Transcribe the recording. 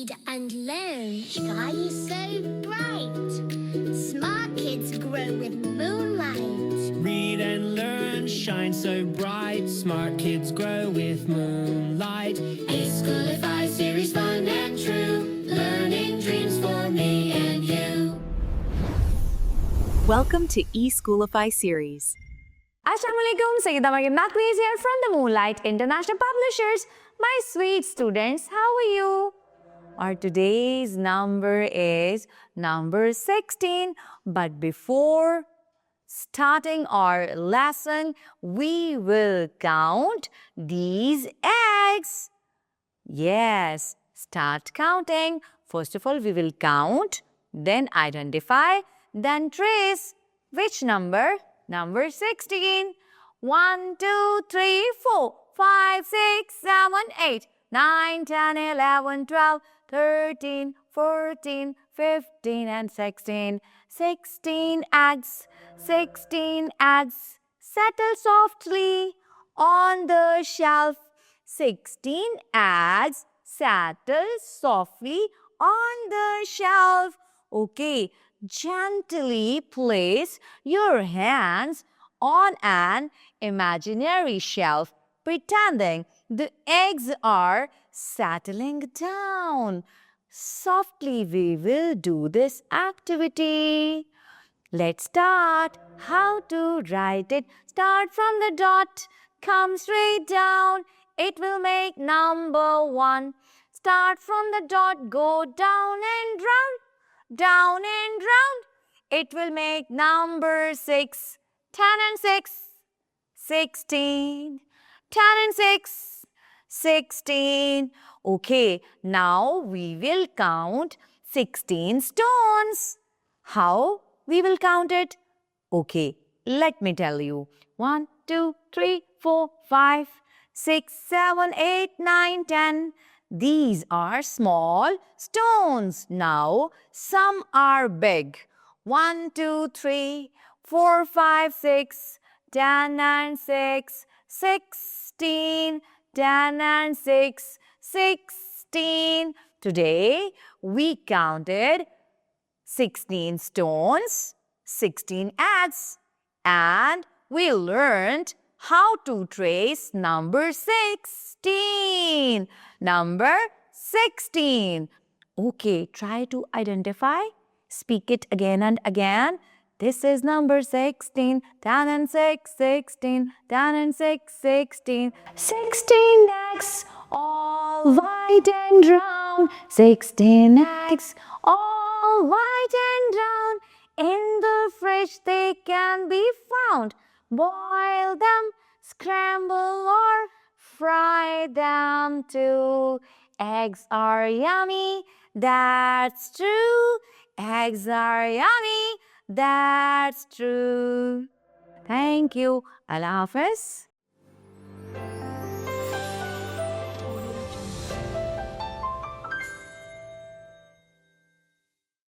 read and learn. Sky is so bright. Smart kids grow with moonlight. Read and learn, shine so bright. Smart kids grow with moonlight. eSchoolify series, fun and true. Learning dreams for me and you. Welcome to eSchoolify series. Assalamualaikum, Sayyida Maryam Naqvi here from the Moonlight International Publishers. My sweet students, how are you? Our today's number is number 16. But before starting our lesson, we will count these eggs. Yes, start counting. First of all, we will count, then identify, then trace. Which number? Number 16. 1, 2, 3, 4, 5, 6, 7, 8, 9, 10, 11, 12, 13, 14, 15 and 16. 16 eggs. 16 eggs. Settle softly on the shelf. 16 eggs. Settle softly on the shelf. Okay, gently place your hands on an imaginary shelf, pretending the eggs are settling down. Softly we will do this activity. Let's start. How to write it? Start from the dot. Come straight down. It will make number 1. Start from the dot. Go down and round. Down and round. It will make number 6. 10 and 6. 16. 10 and 6. 16. Okay, now we will count 16 stones. How we will count it? Okay, let me tell you. 1, 2, 3, 4, 5, 6, 7, 8, 9, 10. These are small stones. Now, some are big. 1, 2, 3, 4, 5, 6, 10 and 6, 16, 10 and 6, 16. Today, we counted 16 stones, 16 eggs, and we learned how to trace number 16. Number 16. Okay, try to identify. Speak it again and again. This is number 16. 10 and 6, 16. 10 and 6, 16. 16 eggs, all white and round. 16 eggs, all white and round. In the fridge they can be found. Boil them, scramble or fry them too. Eggs are yummy, that's true. Eggs are yummy, that's true. Thank you. Allah Hafiz.